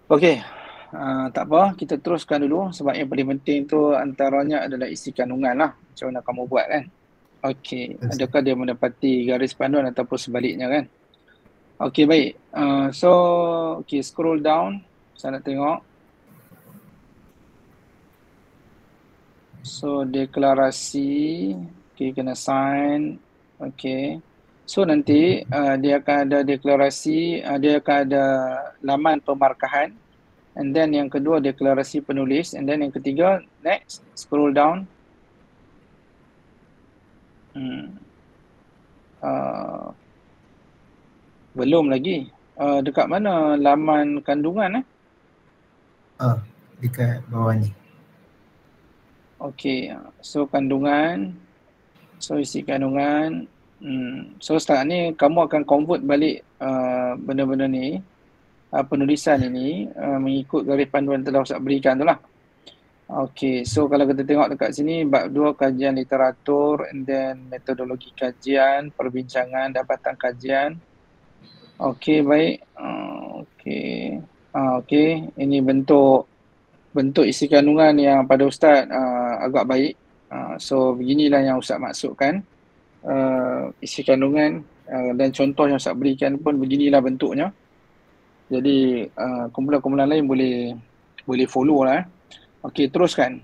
Okey, tak apa, kita teruskan dulu sebab yang paling penting tu antaranya adalah isi kandungan lah. Macam mana kamu buat kan? Okey, Ustaz. adakah dia mendapati garis panduan ataupun sebaliknya kan? Okey, baik. So, okey, scroll down. Saya nak tengok. So, deklarasi. Okey, kena sign. Okey. So, nanti dia akan ada deklarasi, dia akan ada laman pemarkahan. And then yang kedua deklarasi penulis. And then yang ketiga, next, scroll down. Belum lagi. Dekat mana laman kandungan? Dekat bawah ni. Okey, so kandungan. So isi kandungan. So sekarang ni kamu akan convert balik benda-benda ni, penulisan ini mengikut garis panduan telah Ustaz berikan tu lah. Okey, so kalau kita tengok dekat sini bab 2 kajian literatur, and then metodologi kajian, perbincangan, dapatan kajian. Okey, baik. Okey, ini bentuk isi kandungan yang pada Ustaz agak baik. So beginilah yang Ustaz maksudkan. Isi kandungan dan contoh yang Ustaz berikan pun beginilah bentuknya. Jadi kumpulan-kumpulan lain boleh follow lah. Okey, teruskan.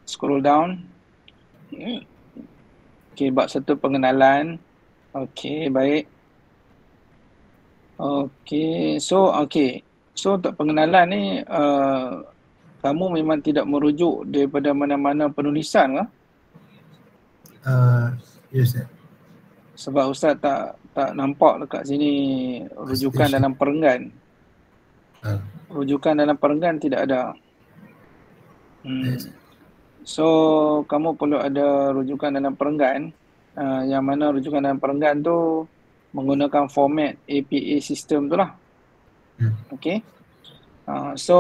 Scroll down. Okey, bab 1 pengenalan. Okey, baik. Okey, so untuk pengenalan ni kamu memang tidak merujuk daripada mana-mana penulisan ke? Ya Ustaz. Sebab Ustaz tak nampak dekat sini rujukan dalam perenggan. Rujukan dalam perenggan tidak ada. So kamu perlu ada rujukan dalam perenggan. Yang mana rujukan dalam perenggan tu menggunakan format APA system tu lah. Okey. So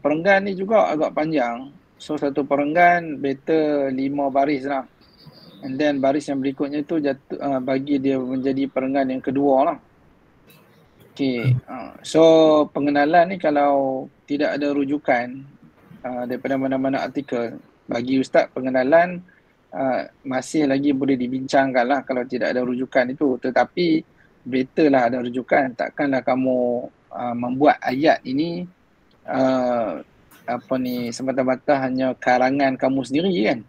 perenggan ni juga agak panjang. So satu perenggan better 5 baris lah. And then baris yang berikutnya tu bagi dia menjadi perenggan yang kedua lah. Okey. So pengenalan ni kalau tidak ada rujukan daripada mana-mana artikel, bagi Ustaz pengenalan masih lagi boleh dibincangkan lah kalau tidak ada rujukan itu. Tetapi better lah ada rujukan. Takkanlah kamu membuat ayat ini semata-mata hanya karangan kamu sendiri kan.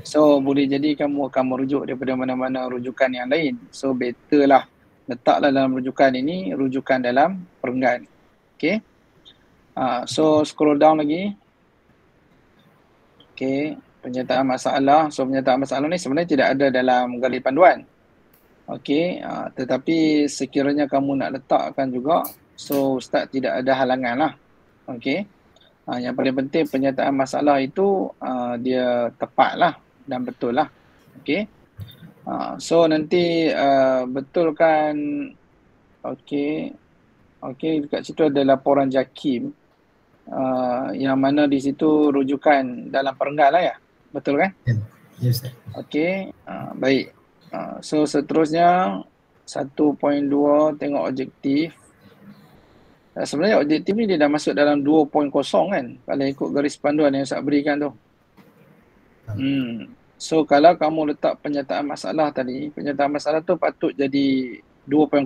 So boleh jadi kamu akan merujuk daripada mana-mana rujukan yang lain. So better lah letaklah dalam rujukan ini rujukan dalam perenggan. Okay. So scroll down lagi. Okay, penyertaan masalah. So penyertaan masalah ni sebenarnya tidak ada dalam garis panduan. Okay, tetapi sekiranya kamu nak letakkan juga, so Ustaz tidak ada halangan lah. Okay. Yang paling penting penyertaan masalah itu dia tepat lah dan betul lah. Okay. So nanti betulkan. Okay, dekat situ ada laporan JAKIM. Yang mana di situ rujukan dalam perenggan lah ya. Betul kan? Yes, Ustaz. Okay, baik. So seterusnya 1.2 tengok objektif. Sebenarnya objektif ni dia dah masuk dalam 2.0 kan, kalau ikut garis panduan yang Ustaz berikan tu. So kalau kamu letak penyertaan masalah tadi, penyertaan masalah tu patut jadi 2.0,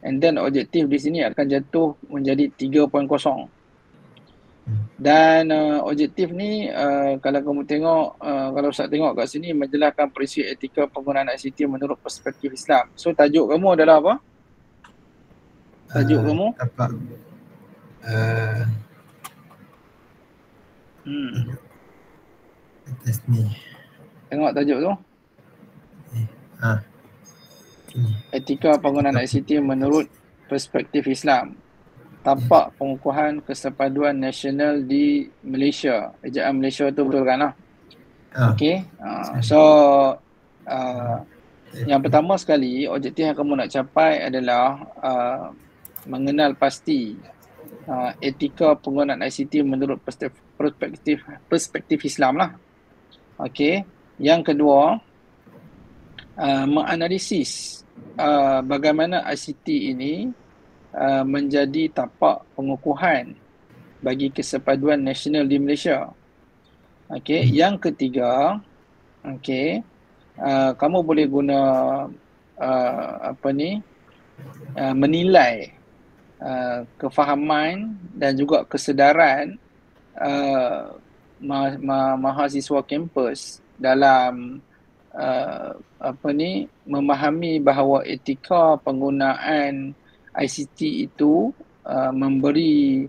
and then objektif di sini akan jatuh menjadi 3.0. Dan objektif ni kalau kamu tengok, kalau Ustaz tengok kat sini, menjelaskan prinsip etika penggunaan ICT menurut perspektif Islam. So tajuk kamu adalah apa? Tajuk kamu? Atas ni. Tengok tajuk tu. Etika penggunaan ICT menurut perspektif Islam. Tapak pengukuhan kesepaduan nasional di Malaysia. Ejaan Malaysia tu betul kan lah? Okay. So yang pertama sekali, objektif yang kamu nak capai adalah mengenal pasti etika penggunaan ICT menurut perspektif Islam lah. Okay. Yang kedua, menganalisis bagaimana ICT ini menjadi tapak pengukuhan bagi kesepaduan nasional di Malaysia. Okey, yang ketiga, okey, kamu boleh guna menilai kefahaman dan juga kesedaran mahasiswa kampus dalam memahami bahawa etika penggunaan ICT itu memberi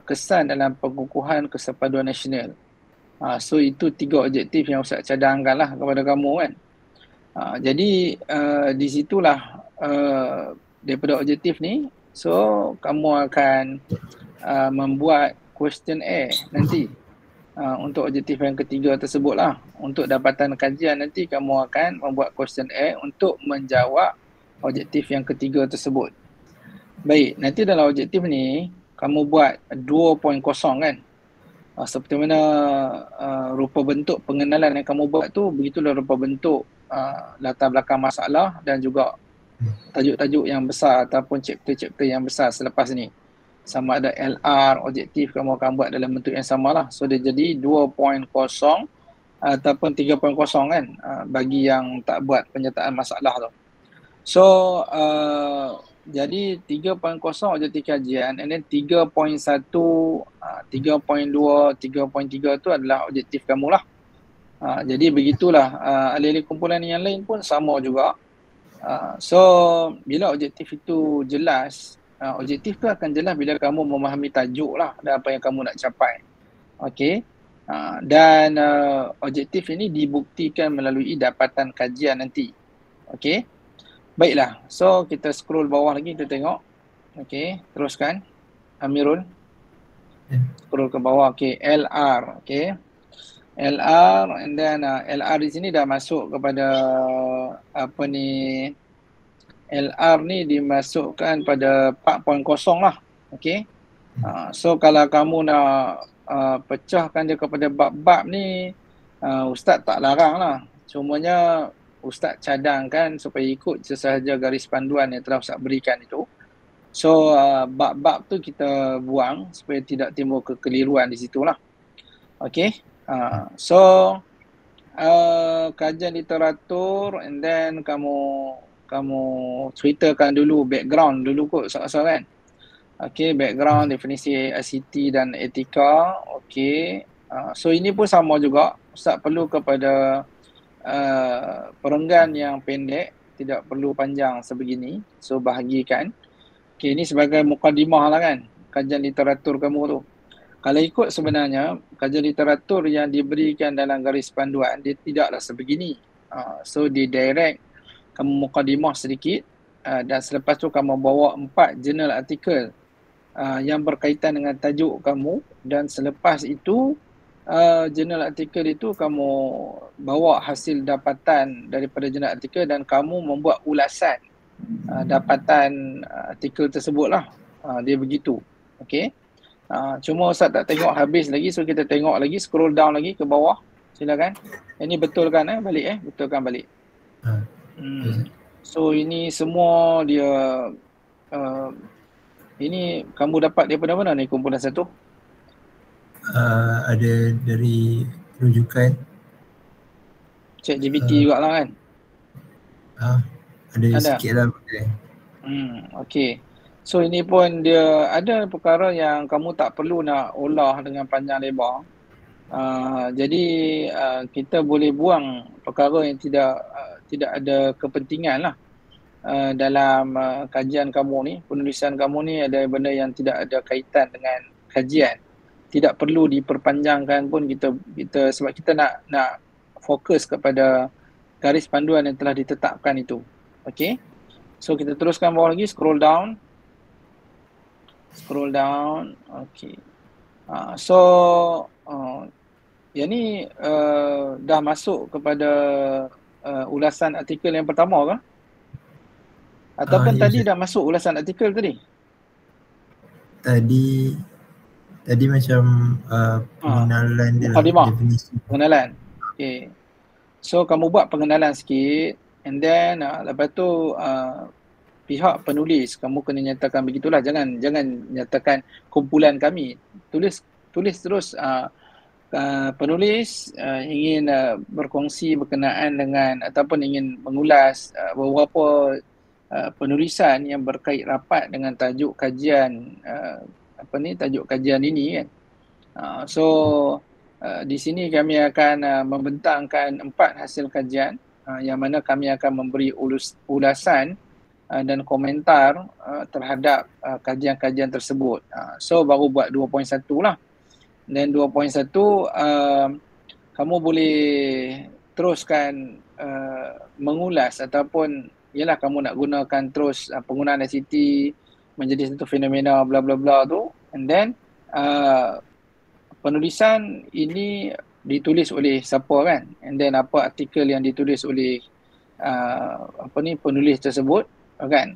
kesan dalam pengukuhan kesepaduan nasional. So itu 3 objektif yang Ustaz cadangkanlah kepada kamu kan. Jadi di situlah daripada objektif ni, so kamu akan membuat questionnaire nanti untuk objektif yang ketiga tersebut lah. Untuk dapatan kajian nanti kamu akan membuat questionnaire untuk menjawab objektif yang ketiga tersebut. Baik, nanti dalam objektif ni kamu buat 2.0 kan. Seperti mana rupa bentuk pengenalan yang kamu buat tu, begitulah rupa bentuk latar belakang masalah dan juga tajuk-tajuk yang besar ataupun chapter-chapter yang besar selepas ni. Sama ada LR, objektif kamu akan buat dalam bentuk yang sama lah. So dia jadi 2.0 ataupun 3.0 kan, bagi yang tak buat penyertaan masalah tu. So jadi 3.0 objektif kajian, and then 3.1, 3.2, 3.3 tu adalah objektif kamu lah. Jadi begitulah, alih-alih kumpulan yang lain pun sama juga. So bila objektif itu jelas, objektif tu akan jelas bila kamu memahami tajuk lah dan apa yang kamu nak capai. Okey. Dan objektif ini dibuktikan melalui dapatan kajian nanti. Okey. Baiklah, so kita scroll bawah lagi, kita tengok. Okey, teruskan Amirul. Scroll ke bawah. Okey, LR. Okey, LR, and then LR di sini dah masuk kepada apa ni, LR ni dimasukkan pada 4.0 lah. Okey, so kalau kamu nak pecahkan dia kepada bab-bab ni, Ustaz tak larang lah. Cumanya Ustaz cadangkan supaya ikut sesahaja garis panduan yang telah Ustaz berikan itu. So bab-bab tu kita buang supaya tidak timbul kekeliruan di situlah. Okey. So kajian literatur, and then kamu ceritakan dulu background dulu kot soal-soal kan. Okey, background, definisi ICT dan etika. Okey. So ini pun sama juga. Ustaz perlu kepada perenggan yang pendek, tidak perlu panjang sebegini. So bahagikan. Okay, ini sebagai mukadimah lah kan, kajian literatur kamu tu. Kalau ikut sebenarnya kajian literatur yang diberikan dalam garis panduan, dia tidaklah sebegini. So di direct kamu mukadimah sedikit, dan selepas tu kamu bawa 4 jurnal artikel yang berkaitan dengan tajuk kamu, dan selepas itu jurnal artikel itu kamu bawa hasil dapatan daripada jurnal artikel dan kamu membuat ulasan dapatan artikel tersebut lah. Dia begitu. Okey. Cuma Ustaz tak tengok habis lagi, so kita tengok lagi, scroll down lagi ke bawah. Silakan. Ini betulkan balik betulkan balik. So ini semua dia ini kamu dapat daripada mana ni kumpulan satu? Ada dari rujukan ChatGPT juga lah kan? Ada sikit lah. Okay. So ini pun dia ada perkara yang kamu tak perlu nak olah dengan panjang lebar. Jadi kita boleh buang perkara yang tidak ada kepentingan lah dalam kajian kamu ni. Penulisan kamu ni ada benda yang tidak ada kaitan dengan kajian. Tidak perlu diperpanjangkan pun kita sebab kita nak fokus kepada garis panduan yang telah ditetapkan itu. Okey. So kita teruskan bawah lagi, scroll down. Okey. So yang ni dah masuk kepada ulasan artikel yang pertama ke? Ataupun tadi dah masuk ulasan artikel tadi? Tadi macam pengenalan dia lah, definisi. Pengenalan. Okay. So kamu buat pengenalan sikit, and then lepas tu pihak penulis, kamu kena nyatakan begitulah. Jangan nyatakan kumpulan kami. Tulis terus penulis ingin berkongsi berkenaan dengan ataupun ingin mengulas beberapa penulisan yang berkait rapat dengan tajuk kajian tajuk kajian ini kan. So di sini kami akan membentangkan 4 hasil kajian yang mana kami akan memberi ulasan dan komentar terhadap kajian-kajian tersebut. So baru buat 2.1 lah. Dan 2.1 kamu boleh teruskan mengulas ataupun ialah kamu nak gunakan terus penggunaan ICT menjadi satu fenomena bla bla bla tu, and then penulisan ini ditulis oleh siapa kan, and then apa artikel yang ditulis oleh penulis tersebut kan.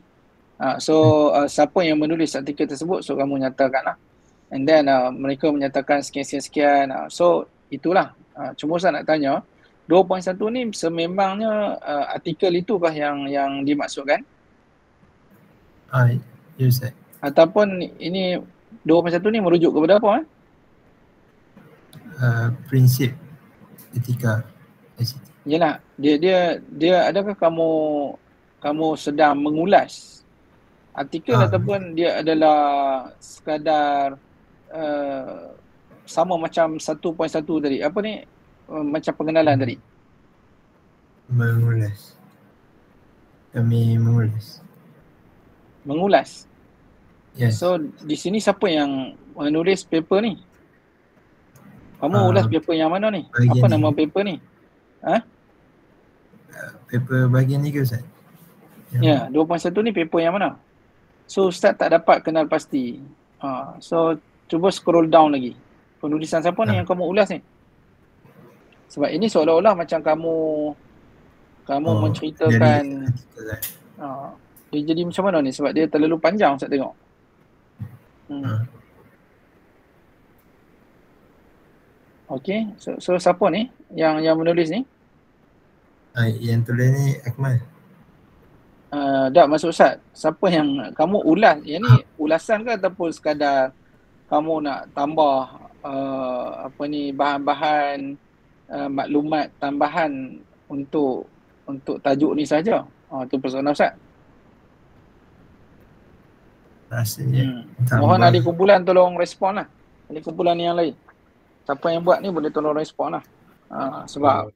So siapa yang menulis artikel tersebut, so kamu nyatakan lah. And then mereka menyatakan sekian-sekian. So itulah. Cuma saya nak tanya, 2.1 ni sememangnya artikel itukah yang dimaksudkan? Ya Ustaz. Ataupun ini 2.1 ni merujuk kepada apa? Prinsip etika ICT. Yalah, dia adakah kamu sedang mengulas artikel ataupun dia adalah sekadar sama macam 1.1 tadi, apa ni, macam pengenalan tadi? Mengulas. Kami mengulas. Yes. So di sini siapa yang menulis paper ni? Kamu ulas paper yang mana ni? Apa nama paper ni? Paper bahagian ni ke Ustaz? Ya, 2.1 ni paper yang mana? So Ustaz tak dapat kenal pasti. So cuba scroll down lagi. Penulisan siapa ni yang kamu ulas ni? Sebab ini seolah-olah macam kamu menceritakan dia jadi macam mana ni, sebab dia terlalu panjang Ustaz tengok. Okey, so siapa ni yang menulis ni? Yang tulis ni Akmal. Tak, maksud Ustaz, siapa yang kamu ulas? Yang ni ulasan ke ataupun sekadar kamu nak tambah bahan-bahan maklumat tambahan untuk tajuk ni saja? Itu persoalan Ustaz. Rasanya mohon ahli kumpulan tolong respon lah. Ahli kumpulan yang lain, siapa yang buat ni boleh tolong respon lah. Sebab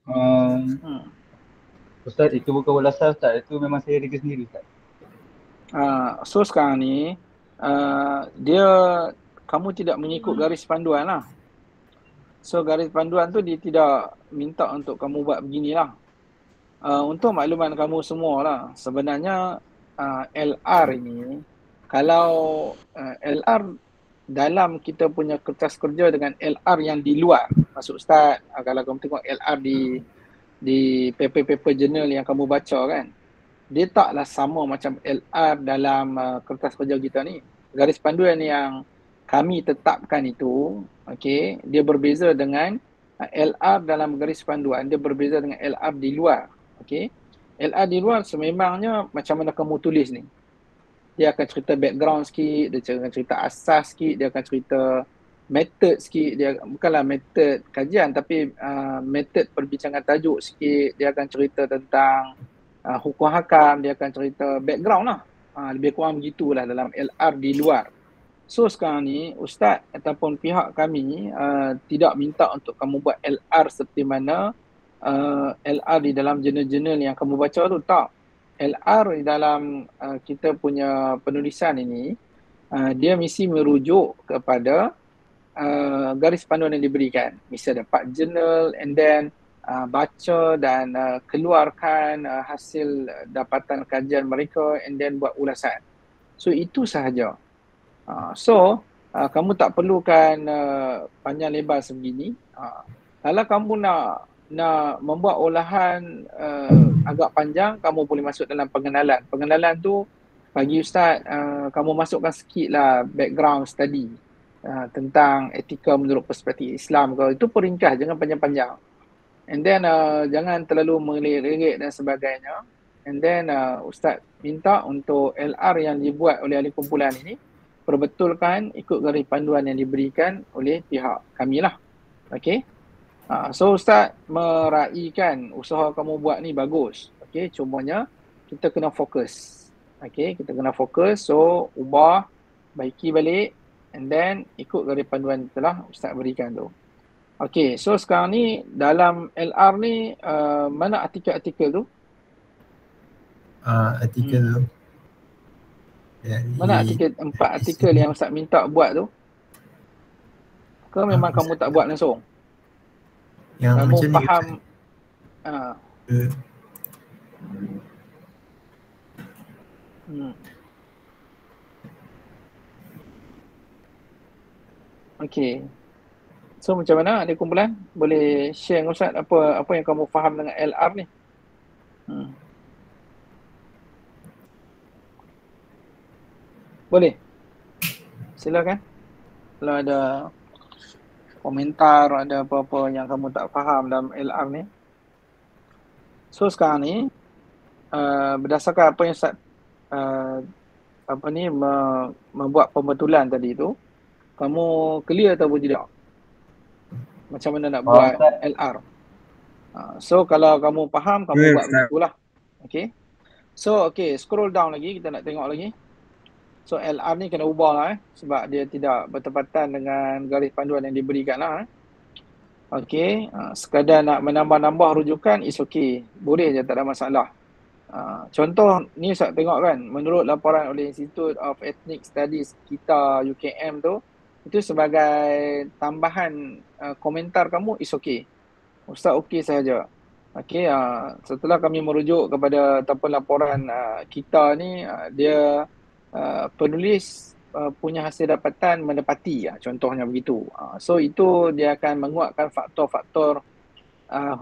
Ustaz, itu bukan ulasan Ustaz, itu memang saya reka sendiri Ustaz. So sekarang ni kamu tidak mengikut garis panduan lah. So garis panduan tu dia tidak minta untuk kamu buat beginilah. Untuk makluman kamu semua lah, sebenarnya LR ini, kalau LR dalam kita punya kertas kerja dengan LR yang di luar, maksud Ustaz, kalau kamu tengok LR di paper-paper jurnal yang kamu baca kan, dia taklah sama macam LR dalam kertas kerja kita ni. Garis panduan yang kami tetapkan itu, okey, dia berbeza dengan LR dalam garis panduan, dia berbeza dengan LR di luar. Okey, LR di luar sememangnya macam mana kamu tulis ni. Dia akan cerita background sikit, dia akan cerita asas sikit, dia akan cerita method sikit, dia bukanlah method kajian tapi method perbincangan tajuk sikit, dia akan cerita tentang hukum hakam, dia akan cerita background lah. Lebih kurang begitulah dalam LR di luar. So sekarang ni Ustaz ataupun pihak kami tidak minta untuk kamu buat LR seperti mana LR di dalam jurnal-jurnal yang kamu baca tu, tak. LR di dalam kita punya penulisan ini, dia mesti merujuk kepada garis panduan yang diberikan. Mesti dapat jurnal and then baca dan keluarkan hasil dapatan kajian mereka and then buat ulasan. So itu sahaja. So kamu tak perlukan panjang lebar sebegini. Kalau kamu nak membuat olahan agak panjang, kamu boleh masuk dalam pengenalan. Pengenalan tu bagi Ustaz, kamu masukkan sikit lah background study tentang etika menurut perspektif Islam ke. Itu peringkas, jangan panjang-panjang. And then jangan terlalu melirik-lirik dan sebagainya. And then Ustaz minta untuk LR yang dibuat oleh ahli kumpulan ini perbetulkan ikut garis panduan yang diberikan oleh pihak kami lah. Okay. So Ustaz meraihkan usaha kamu buat ni bagus. Okay, cumanya kita kena fokus. Okay, kita kena fokus. So ubah, baiki balik and then ikut garis panduan telah Ustaz berikan tu. Okay, so sekarang ni dalam LR ni mana artikel-artikel tu? Artikel tu. Mana artikel, 4 artikel yang Ustaz minta buat tu? Ke memang kamu tak buat langsung? Yang kamu macam faham? Okay. So macam mana ada kumpulan? Boleh share dengan Ustaz apa yang kamu faham dengan LR ni? Boleh? Silakan. Kalau ada komentar, ada apa-apa yang kamu tak faham dalam LR ni. So sekarang ni berdasarkan apa yang Ustaz membuat pembetulan tadi tu, kamu clear atau tidak? Macam mana nak buat LR? So kalau kamu faham, kamu buat begitulah. Okay. So okay, scroll down lagi, kita nak tengok lagi. So LR ni kena ubah lah sebab dia tidak bertepatan dengan garis panduan yang diberikan lah. Okay, sekadar nak menambah-nambah rujukan is okay. Boleh je, tak ada masalah. Contoh ni Ustaz tengok kan, menurut laporan oleh Institute of Ethnic Studies kita UKM tu, itu sebagai tambahan komentar kamu is okay. Ustaz okay sahaja. Okay, setelah kami merujuk kepada ataupun laporan kita ni, dia penulis punya hasil dapatan menepati, contohnya begitu. So itu dia akan menguatkan faktor-faktor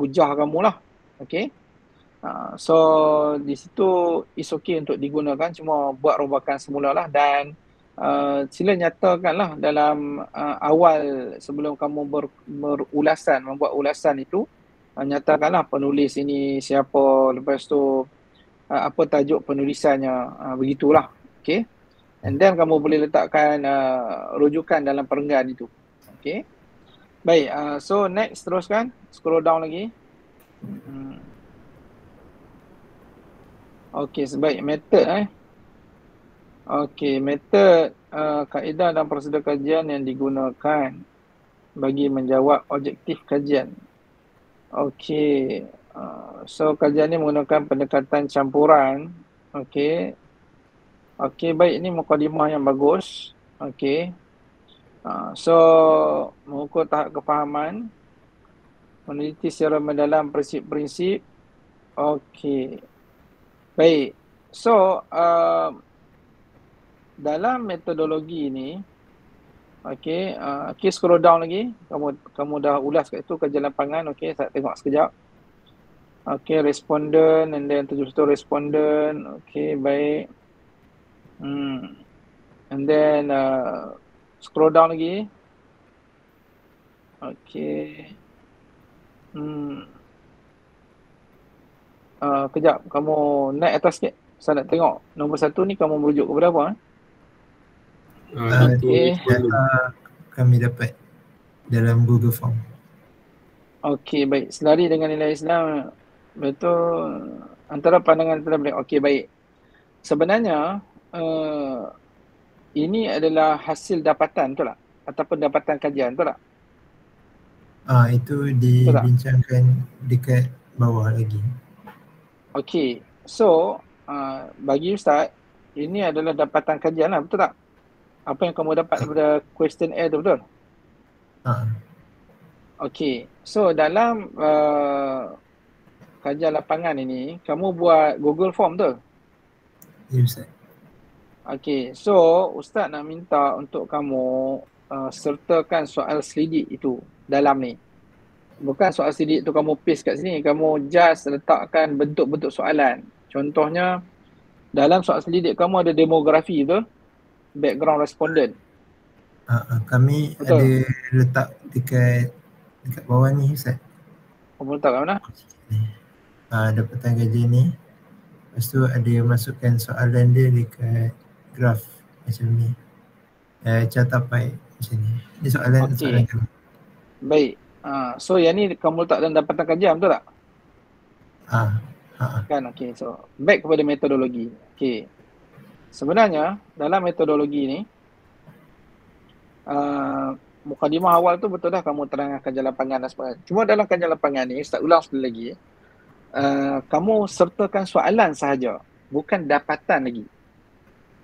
hujah kamu lah. Okay. So di situ is okay untuk digunakan, cuma buat robakan semula lah. Dan sila nyatakanlah dalam awal sebelum kamu berulasan, membuat ulasan itu, nyatakanlah penulis ini siapa, lepas tu apa tajuk penulisannya, begitulah. Okay. And then kamu boleh letakkan rujukan dalam perenggan itu. Okay. Baik, so next teruskan. Scroll down lagi. Okay, sebaik method Okay, method kaedah dan prosedur kajian yang digunakan bagi menjawab objektif kajian. Okay, so kajian ini menggunakan pendekatan campuran. Okay. Okay, baik, ini mukadimah yang bagus. Okay. So, mengukur tahap kefahaman, meneliti secara mendalam prinsip-prinsip. Okay. Baik. So, dalam metodologi ini, okay, scroll down lagi. Kamu dah ulas kat itu kajian lapangan. Okay, saya tengok sekejap. Okay, respondent and then 71 respondent. Okay, baik. And then scroll down lagi. Okay. Kejap, kamu naik atas sikit. Saya nak tengok nombor 1 ni kamu merujuk kepada apa? Okay. Kami dapat dalam Google Form. Okay, baik. Selari dengan nilai Islam, betul, antara pandangan terhadap. Okay, baik. Sebenarnya ini adalah hasil dapatan, betul tak? Ataupun dapatan kajian, betul tak? Itu dibincangkan dekat bawah lagi. Okey, so bagi Ustaz, ini adalah dapatan kajian lah, betul tak? Apa yang kamu dapat daripada questionnaire tu, betul? Okey, so dalam kajian lapangan ini, kamu buat Google Form tu? Ya, Ustaz. Okey, so Ustaz nak minta untuk kamu sertakan soal selidik itu dalam ni. Bukan soal selidik tu kamu paste kat sini, kamu just letakkan bentuk-bentuk soalan. Contohnya, dalam soal selidik kamu ada demografi tu, background respondent. Kami betul? Ada letak dekat bawah ni, Ustaz. Kamu letak kat mana? Dapatan kajian ni. Lepas tu ada yang masukkan soalan dia dekat graf macam ni. Catapai macam ni. Ini soalan kami. Baik. So yang ni kamu letak dalam dapatan kajian, betul tak? Kan, okey. So back kepada metodologi. Okey. Sebenarnya dalam metodologi ni mukadimah awal tu betul dah kamu terangkan kajian lapangan dan sebagainya. Cuma dalam kajian lapangan ni, Ustaz ulang sekali lagi, kamu sertakan soalan sahaja, bukan dapatan lagi.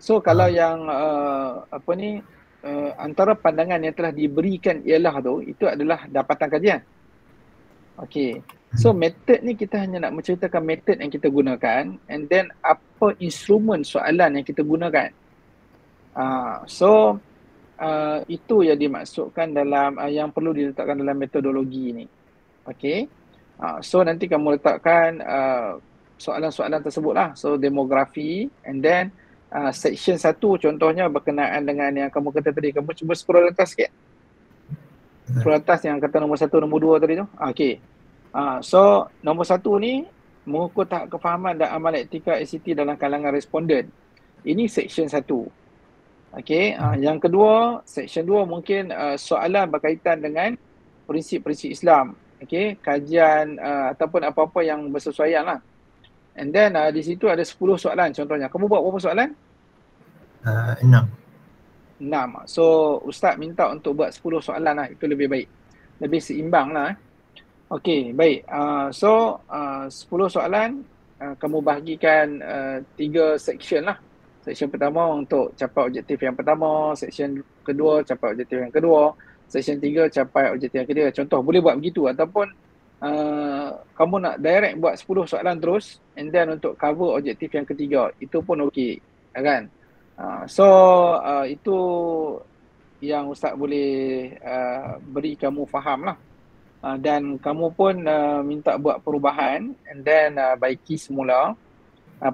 So kalau yang antara pandangan yang telah diberikan ialah tu, itu adalah dapatan kajian. Okey. So method ni kita hanya nak menceritakan method yang kita gunakan, and then apa instrumen soalan yang kita gunakan. Itu yang dimaksudkan dalam yang perlu diletakkan dalam metodologi ni. Okey. So nanti kamu letakkan soalan-soalan tersebut lah. So demografi, and then section 1 contohnya berkenaan dengan yang kamu kata tadi. Kamu cuba scroll atas sikit. Scroll atas yang kata nombor 1, nombor 2 tadi tu. Okey. So nombor 1 ni mengukur tahap kefahaman dan amal etika ACT dalam kalangan responden. Ini section 1. Okey. Yang kedua, section 2 mungkin soalan berkaitan dengan prinsip-prinsip Islam. Okey, kajian ataupun apa-apa yang bersesuaian lah. And then di situ ada 10 soalan contohnya. Kamu buat berapa soalan? 6. 6. So Ustaz minta untuk buat 10 soalan lah. Itu lebih baik. Lebih seimbang lah. Okey, baik. 10 soalan kamu bahagikan 3 section lah. Section pertama untuk capai objektif yang pertama, section kedua capai objektif yang kedua, section 3 capai objektif yang kedua. Contoh, boleh buat begitu ataupun kamu nak direct buat 10 soalan terus and then untuk cover objektif yang ketiga. Itu pun okey, kan? Itu yang Ustaz boleh beri kamu faham lah. Dan kamu pun minta buat perubahan and then baiki semula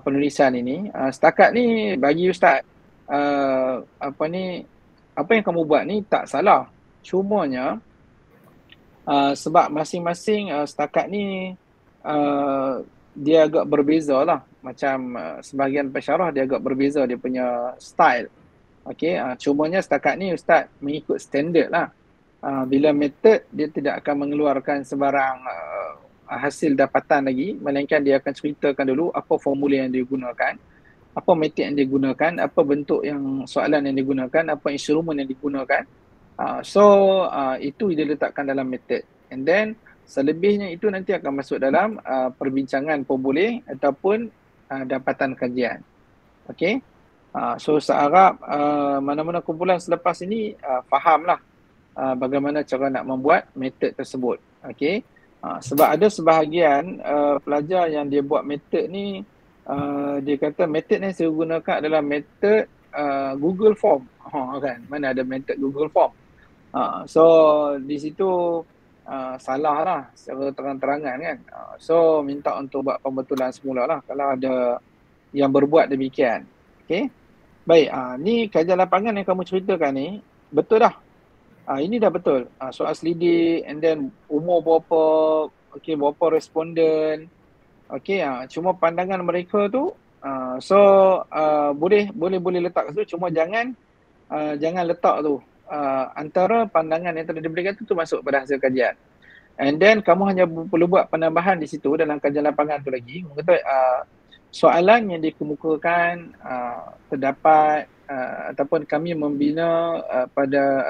penulisan ini. Setakat ni bagi Ustaz apa yang kamu buat ni tak salah. Cumanya sebab masing-masing setakat ni dia agak berbeza lah. Macam sebahagian pensyarah dia agak berbeza dia punya style. Okey, cumanya setakat ni Ustaz mengikut standard lah. Bila method dia tidak akan mengeluarkan sebarang hasil dapatan lagi, melainkan dia akan ceritakan dulu apa formula yang dia gunakan, apa metod yang dia gunakan, apa bentuk yang soalan yang digunakan, apa instrumen yang digunakan. Itu dia letakkan dalam method. And then selebihnya itu nanti akan masuk dalam perbincangan pun boleh ataupun dapatan kajian. Okey. So saya harap mana-mana kumpulan selepas ini fahamlah bagaimana cara nak membuat method tersebut. Okey. Sebab ada sebahagian pelajar yang dia buat method ni, dia kata method yang saya gunakan adalah method Google Form. Kan? Mana ada method Google Form. So di situ salah lah secara terang-terangan kan. So minta untuk buat pembetulan semula lah kalau ada yang berbuat demikian. Okay. Baik, ni kajian lapangan yang kamu ceritakan ni betul dah. Ini dah betul. Soal selidik and then umur berapa, okay, berapa responden. Okay, cuma pandangan mereka tu boleh letak kat situ, cuma jangan letak tu antara pandangan yang telah diberikan tu masuk pada hasil kajian. And then kamu hanya perlu buat penambahan di situ dalam kajian lapangan tu lagi. Kata soalan yang dikemukakan terdapat ataupun kami membina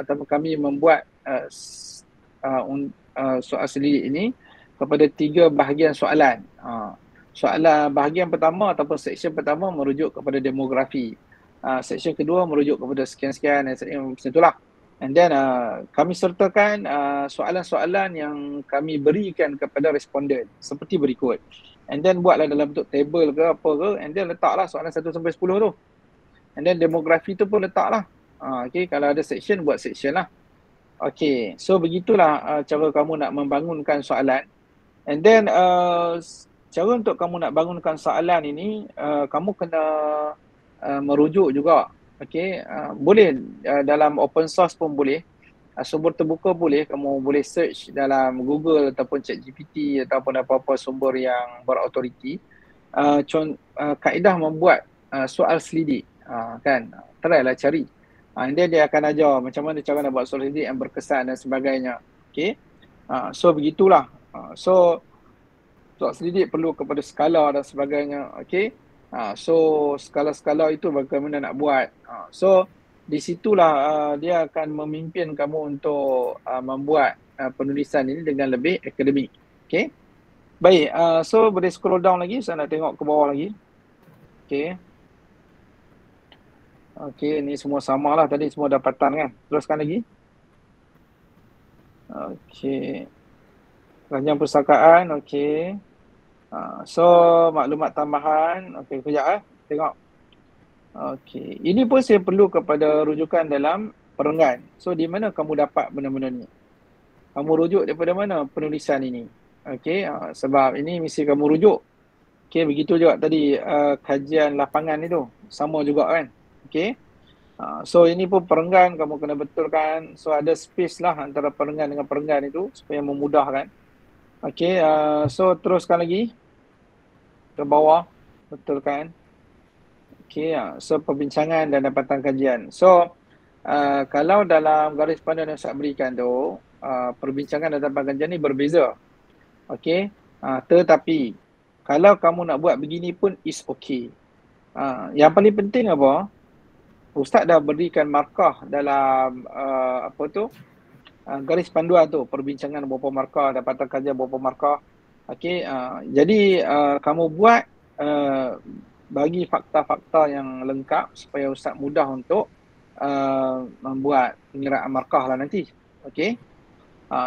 ataupun kami membuat soal selidik ini kepada 3 bahagian soalan. Soalan bahagian pertama ataupun section pertama merujuk kepada demografi. Section kedua merujuk kepada sekian-sekian dan macam itulah. And then kami sertakan soalan-soalan yang kami berikan kepada responden seperti berikut. And then buatlah dalam bentuk table ke apa ke, and then letaklah soalan 1 sampai 10 tu. And then demografi tu pun letaklah. Okay, kalau ada section buat section lah. Okay, so begitulah cara kamu nak membangunkan soalan. And then cara untuk kamu nak bangunkan soalan ini, kamu kena merujuk juga. Okay, boleh dalam open source pun boleh. Sumber terbuka boleh, kamu boleh search dalam Google ataupun ChatGPT ataupun apa-apa sumber yang berautoriti. kaedah membuat soal selidik, kan, try lah cari. Dia akan ajar macam mana cara nak buat soal selidik yang berkesan dan sebagainya. Okay, so begitulah. So soal selidik perlu kepada skala dan sebagainya. Okay, so skala-skala itu bagaimana nak buat. So di situlah dia akan memimpin kamu untuk membuat penulisan ini dengan lebih akademik. Okay, baik, so boleh scroll down lagi, saya nak tengok ke bawah lagi. Okay, okay, ni semua sama lah, tadi semua dapatan kan. Teruskan lagi. Okay, rancangan perpustakaan. Okay, so maklumat tambahan. Okay, kejap tengok. Okay, ini pun saya perlu kepada rujukan dalam perenggan. So di mana kamu dapat benda-benda ni? Kamu rujuk daripada mana penulisan ini? Okay, sebab ini mesti kamu rujuk. Okay, begitu juga tadi kajian lapangan itu sama juga kan. Okay, so ini pun perenggan kamu kena betulkan. So ada space lah antara perenggan dengan perenggan itu supaya memudahkan. Okay, so teruskan lagi ke bawah, betulkan. Okay, so perbincangan dan dapatan kajian. So kalau dalam garis panduan yang saya berikan tu, perbincangan dan dapatan kajian ni berbeza. Okay, tetapi kalau kamu nak buat begini pun is okay. Yang paling penting apa? Ustaz dah berikan markah dalam garis panduan tu, perbincangan berapa markah, dapatan kajian berapa markah. Okay, jadi kamu buat bagi fakta-fakta yang lengkap supaya Ustaz mudah untuk membuat pengiraan markah lah nanti. Okay,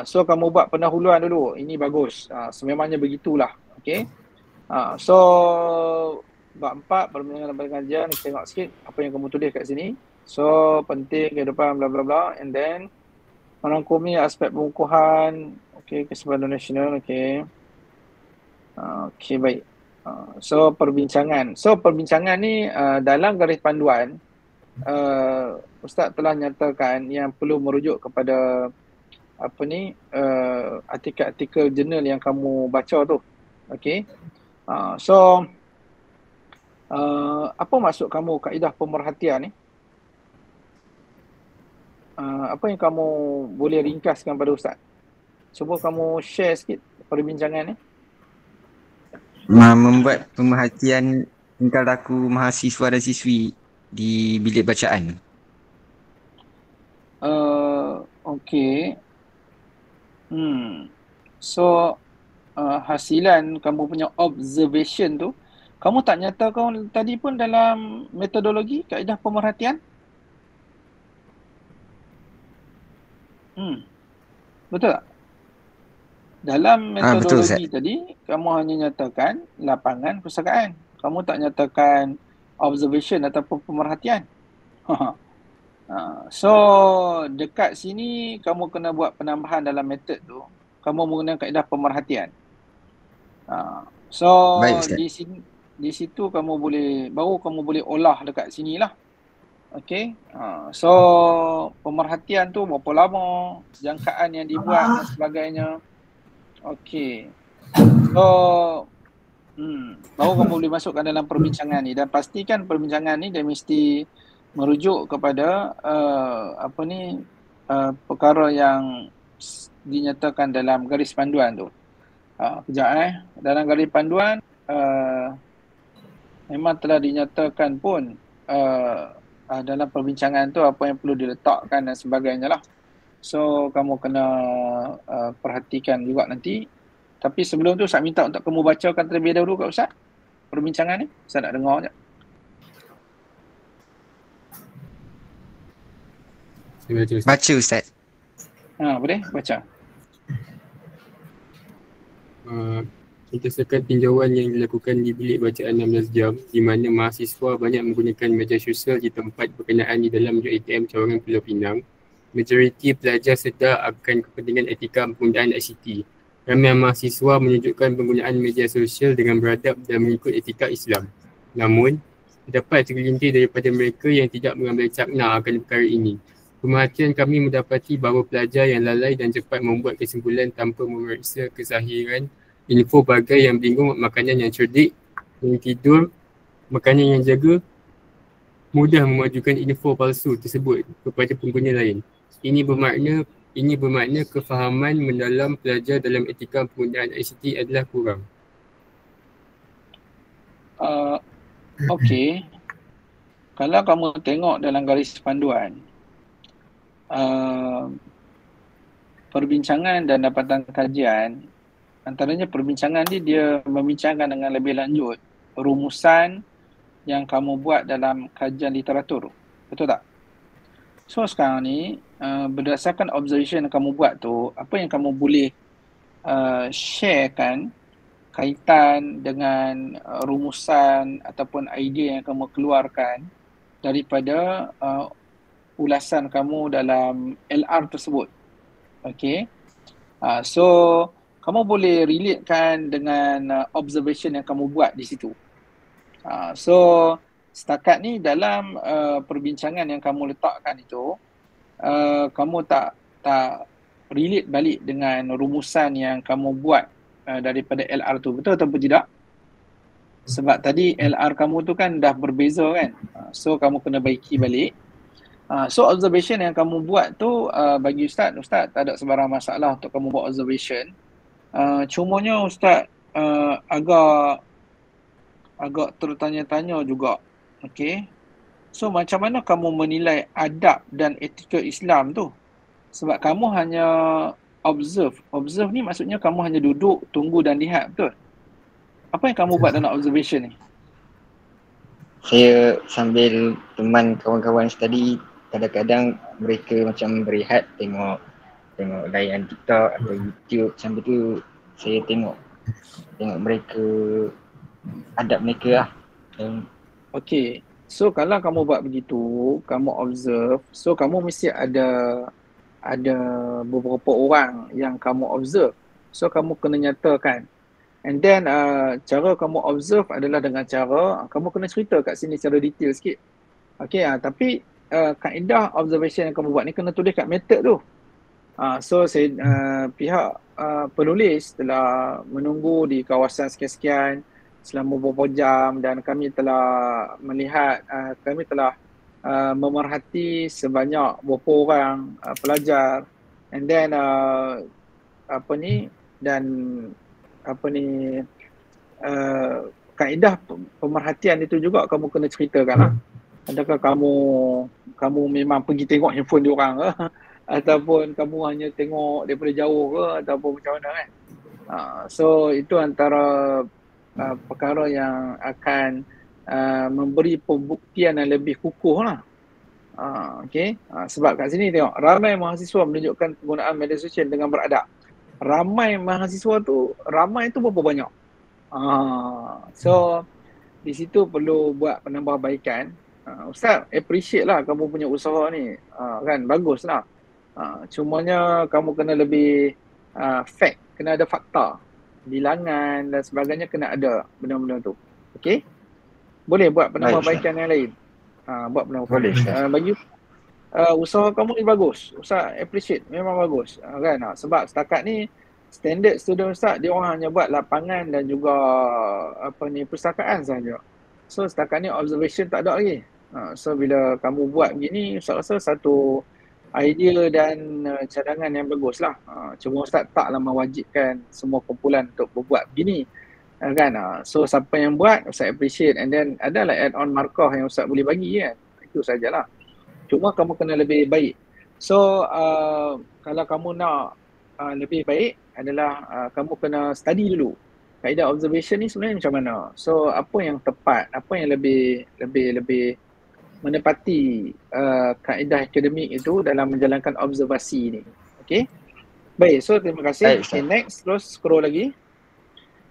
so kamu buat pendahuluan dulu, ini bagus, sememangnya begitulah. Okay, so bab 4 perbincangan dan kajian, tengok sikit apa yang kamu tulis kat sini. So penting kehidupan bla bla bla, and then merangkumi aspek pengukuhan. Okay, kesempatan nasional. Okay, okay, baik. So perbincangan. So perbincangan ni dalam garis panduan Ustaz telah nyatakan yang perlu merujuk kepada artikel-artikel jurnal yang kamu baca tu. Okay, so apa maksud kamu kaedah pemerhatian ni? Apa yang kamu boleh ringkaskan pada Ustaz? Cuba kamu share sikit perbincangan ni. Membuat pemerhatian tingkah laku mahasiswa dan siswi di bilik bacaan. Okay. So hasilan kamu punya observation tu, kamu tak nyatakan tadi pun dalam metodologi kaedah pemerhatian? Betul tak? Dalam metodologi tadi, kamu hanya nyatakan lapangan perpustakaan. Kamu tak nyatakan observation ataupun pemerhatian. So, dekat sini kamu kena buat penambahan dalam metod tu. Kamu menggunakan kaedah pemerhatian. So, di situ kamu boleh, baru kamu boleh olah dekat sini lah. Okay. So, pemerhatian tu berapa lama, jangkaan yang dibuat dan sebagainya. Okay, so baru kamu boleh masukkan dalam perbincangan ni, dan pastikan perbincangan ni dia mesti merujuk kepada perkara yang dinyatakan dalam garis panduan tu. Kejap dalam garis panduan memang telah dinyatakan pun dalam perbincangan tu apa yang perlu diletakkan dan sebagainya lah. So kamu kena perhatikan juga nanti. Tapi sebelum tu saya minta untuk kamu bacakan terlebih dahulu kat Ustaz perbincangan ni. Saya nak dengar sekejap. Baca Ustaz. Boleh baca. Berdasarkan tinjauan yang dilakukan di bilik bacaan 16 jam, di mana mahasiswa banyak menggunakan media sosial di tempat berkenaan di dalam UiTM Cawangan Pulau Pinang, majoriti pelajar sedar akan kepentingan etika penggunaan ICT. Ramai mahasiswa menunjukkan penggunaan media sosial dengan beradab dan mengikut etika Islam. Namun, terdapat segelintir daripada mereka yang tidak mengambil cakna akan perkara ini. Pemerhatian kami mendapati bahawa pelajar yang lalai dan cepat membuat kesimpulan tanpa memeriksa kesahihan info bagai yang bingung makanan yang cerdik, yang tidur, makanan yang jaga, mudah memajukan info palsu tersebut kepada pengguna lain. Ini bermakna kefahaman mendalam pelajar dalam etika penggunaan ICT adalah kurang. Okey. Kalau kamu tengok dalam garis panduan, perbincangan dan dapatan kajian, antaranya perbincangan ni dia membincangkan dengan lebih lanjut rumusan yang kamu buat dalam kajian literatur. Betul tak? So sekarang ni berdasarkan observation yang kamu buat tu, apa yang kamu boleh sharekan kaitan dengan rumusan ataupun idea yang kamu keluarkan daripada ulasan kamu dalam LR tersebut. Okay. So kamu boleh relatekan dengan observation yang kamu buat di situ. So setakat ni dalam perbincangan yang kamu letakkan itu, kamu tak relate balik dengan rumusan yang kamu buat daripada LR tu. Betul atau tidak? Sebab tadi LR kamu tu kan dah berbeza kan. So kamu kena baiki balik. So observation yang kamu buat tu bagi Ustaz tak ada sebarang masalah untuk kamu buat observation. Cumanya Ustaz agak tertanya-tanya juga. Okay. So macam mana kamu menilai adab dan etika Islam tu? Sebab kamu hanya observe. Observe ni maksudnya kamu hanya duduk, tunggu dan lihat, betul? Apa yang kamu buat dalam observation ni? Saya sambil teman kawan-kawan study, kadang-kadang mereka macam berehat tengok layan TikTok atau YouTube. Sambil tu saya tengok mereka, adab mereka lah. Okay. So kalau kamu buat begitu, kamu observe, so kamu mesti ada beberapa orang yang kamu observe. So kamu kena nyatakan. And then cara kamu observe adalah dengan cara kamu kena cerita kat sini secara detail sikit. Okay, tapi kaedah observation yang kamu buat ni kena tulis kat method tu. So saya pihak penulis telah menunggu di kawasan sekian-sekian selama beberapa jam dan kami telah melihat, kami telah memerhati sebanyak beberapa orang pelajar, and then kaedah pemerhatian itu juga kamu kena ceritakan lah. Adakah kamu memang pergi tengok handphone diorang ke, ataupun kamu hanya tengok daripada jauh ke, ataupun macam mana kan. So itu antara perkara yang akan memberi pembuktian yang lebih kukuh lah. Okay. Sebab kat sini tengok, ramai mahasiswa menunjukkan penggunaan media sosial dengan beradab. Ramai mahasiswa tu, ramai tu berapa banyak? So di situ perlu buat penambahbaikan. Ustaz, appreciate lah kamu punya usaha ni, kan, bagus lah. Cumanya kamu kena lebih fact, kena ada fakta, bilangan dan sebagainya, kena ada benda-benda tu. Okay? Boleh buat penambahbaikan yang lain. Buat penambahbaikan. Bagi usaha kamu ni bagus. Ustaz appreciate, memang bagus. Kan? Sebab setakat ni standard student Ustaz, dia orang hanya buat lapangan dan juga perpustakaan saja. So setakat ni observation tak ada lagi. So bila kamu buat begini, Ustaz rasa satu idea dan cadangan yang bagus lah. Cuma Ustaz taklah mewajibkan semua kumpulan untuk berbuat begini. Kan? So siapa yang buat, Ustaz appreciate, and then adalah add-on markah yang Ustaz boleh bagi kan. Itu sajalah. Cuma kamu kena lebih baik. So kalau kamu nak lebih baik adalah kamu kena study dulu. Kaedah observation ni sebenarnya macam mana. So apa yang tepat, apa yang lebih menepati kaedah akademik itu dalam menjalankan observasi ni. Okay. Baik, so terima kasih. Okay, next, terus scroll lagi.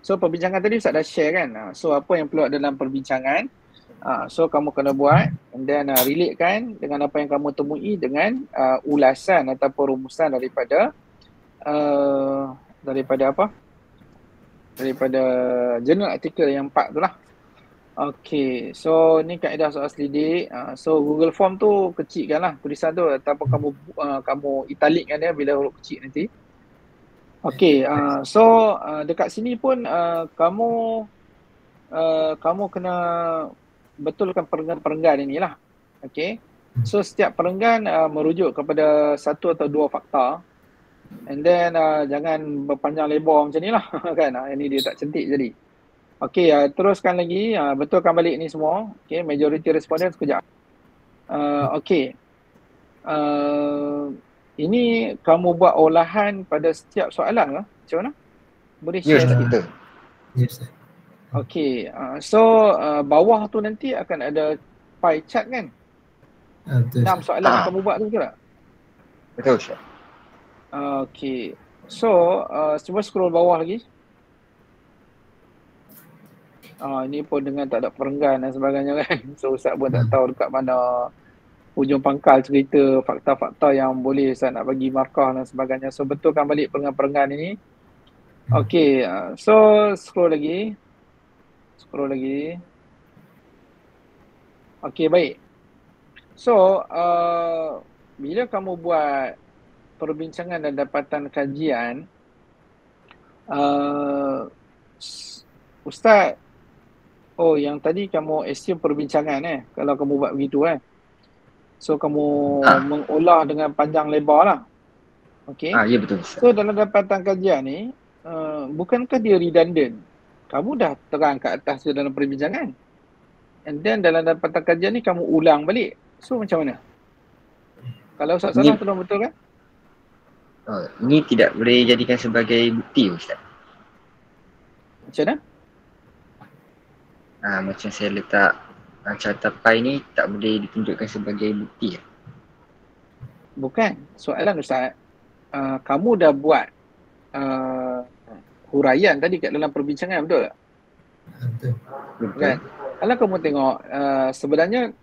So perbincangan tadi Ustaz dah share kan. So apa yang perlu dalam perbincangan, so kamu kena buat, and then relate kan dengan apa yang kamu temui dengan ulasan ataupun rumusan daripada jurnal artikel yang 4 tu lah. Okay, so ni kaedah soal selidik. So Google Form tu kecilkan lah tulisan tu, ataupun kamu italikkan dia bila huruf kecil nanti. Okay, so dekat sini pun kamu kamu kena betulkan perenggan inilah. Okay. So setiap perenggan merujuk kepada satu atau dua fakta. And then jangan berpanjang lebar macam ni lah kan. Ini dia tak cantik jadi. Okay, teruskan lagi. Betulkan balik ni semua. Okay, majority respondent sekejap. Okay. Ini kamu buat olahan pada setiap soalan ke? Macam mana? Boleh share sikit? Yes. Okay. So bawah tu nanti akan ada pie chart kan? Betul. 6 soalan yang kamu buat tu betul tak? Betul Ustaz. Okay. So cuba scroll bawah lagi. Ini pun dengan tak ada perenggan dan sebagainya kan. So Ustaz pun tak tahu dekat mana ujung pangkal cerita fakta-fakta yang boleh Ustaz nak bagi markah dan sebagainya. So betulkan balik perenggan-perenggan ini. Okay. So scroll lagi. Okay, baik. So bila kamu buat perbincangan dan dapatan kajian, Ustaz, yang tadi kamu assume perbincangan kalau kamu buat begitu so kamu mengolah dengan panjang lebar lah. Okay. Ya betul Ustaz. So dalam dapatan kajian ni, bukankah dia redundant? Kamu dah terang kat atas tu dalam perbincangan, and then dalam dapatan kajian ni kamu ulang balik. So macam mana? Kalau Ustaz salah tolong betul kan? Ini tidak boleh jadikan sebagai bukti Ustaz. Macam mana? Macam saya letak carta pie ni tak boleh ditunjukkan sebagai bukti. Bukan. Soalan Ustaz, kamu dah buat huraian tadi kat dalam perbincangan, betul tak? Betul. Kan? Kalau kamu tengok, sebenarnya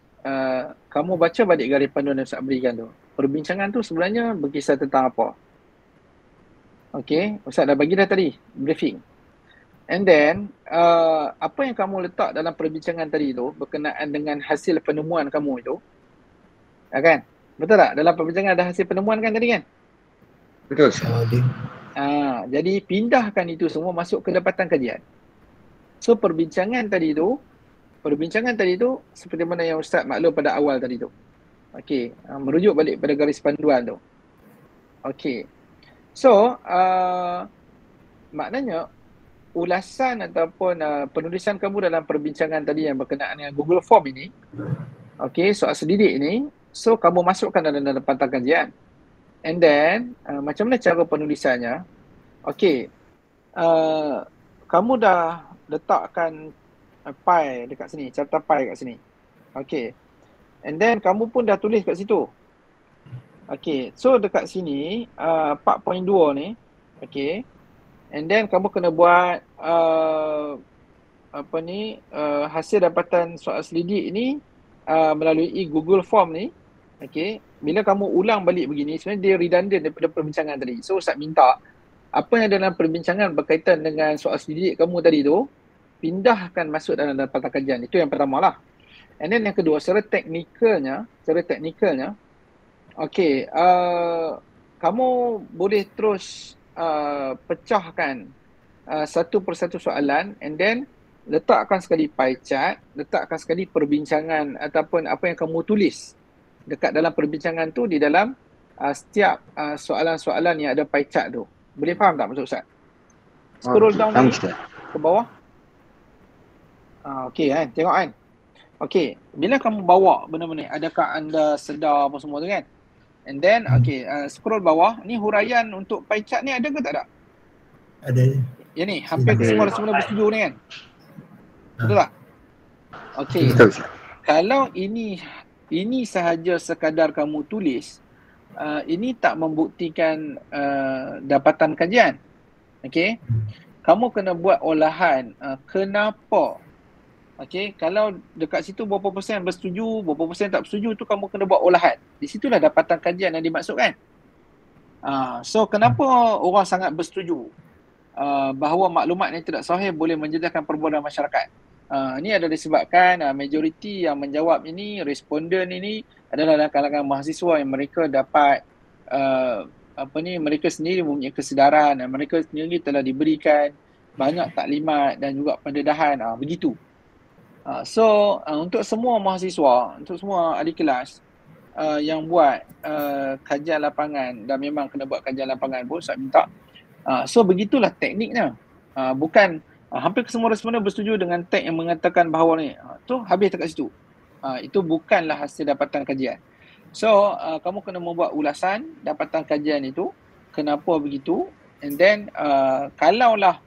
kamu baca balik garis panduan yang Ustaz berikan tu. Perbincangan tu sebenarnya berkisar tentang apa? Okay, Ustaz dah bagi dah tadi, briefing. And then, apa yang kamu letak dalam perbincangan tadi tu berkenaan dengan hasil penemuan kamu itu, kan? Betul tak? Dalam perbincangan ada hasil penemuan kan tadi kan? Betul Ustaz. Jadi pindahkan itu semua masuk ke dapatan kajian. So perbincangan tadi tu seperti mana yang Ustaz maklum pada awal tadi tu. Okey, merujuk balik pada garis panduan tu. Okey. So maknanya ulasan ataupun penulisan kamu dalam perbincangan tadi yang berkenaan dengan Google Form ini, okey, soal selidik ini, so kamu masukkan dalam dapatan kajian. And then macam mana cara penulisannya? Okey, kamu dah letakkan pie dekat sini, carta pie kat sini. Okey. And then kamu pun dah tulis kat situ. Okey, so dekat sini 4.2 ni, okey. And then kamu kena buat hasil dapatan soal selidik ni melalui Google Form ni. Okey, bila kamu ulang balik begini, sebenarnya dia redundant daripada perbincangan tadi. So Ustaz minta apa yang dalam perbincangan berkaitan dengan soal selidik kamu tadi tu, pindahkan masuk dalam dapatan kajian. Itu yang pertama lah. And then yang kedua, secara teknikalnya, okey, kamu boleh terus pecahkan satu persatu soalan, and then letakkan sekali pie chart, letakkan sekali perbincangan ataupun apa yang kamu tulis dekat dalam perbincangan tu di dalam setiap soalan-soalan yang ada pie chart tu. Boleh faham tak maksud Ustaz? Scroll down ke bawah. Okey kan, tengok kan. Okey, bila kamu bawa benda-benda, adakah anda sedar apa semua tu kan? And then, okey, scroll bawah. Ni huraian untuk pie chart ni ada ke tak ada? Ada. Ya ni, hampir semua bersetuju ni kan? Betul tak? Okey. Kalau ini sahaja sekadar kamu tulis, ini tak membuktikan dapatan kajian. Okey. Kamu kena buat olahan kenapa. Okey, kalau dekat situ berapa persen bersetuju, berapa persen tak bersetuju, tu kamu kena buat olahan. Di situlah dapatan kajian yang dimaksudkan. So kenapa orang sangat bersetuju bahawa maklumat yang tidak sahih boleh menjejaskan perbuatan masyarakat? Ini adalah disebabkan majoriti yang menjawab ini, responden ini adalah dalam kalangan mahasiswa yang mereka dapat mereka sendiri mempunyai kesedaran dan mereka sendiri telah diberikan banyak taklimat dan juga pendedahan, begitu. So untuk semua mahasiswa, untuk semua ahli kelas yang buat kajian lapangan dan memang kena buat kajian lapangan pun saya minta. So begitulah tekniknya. Bukan hampir semua responden bersetuju dengan tag yang mengatakan bahawa ni tu habis dekat situ. Itu bukanlah hasil dapatan kajian. So kamu kena membuat ulasan dapatan kajian itu, kenapa begitu, and then kalaulah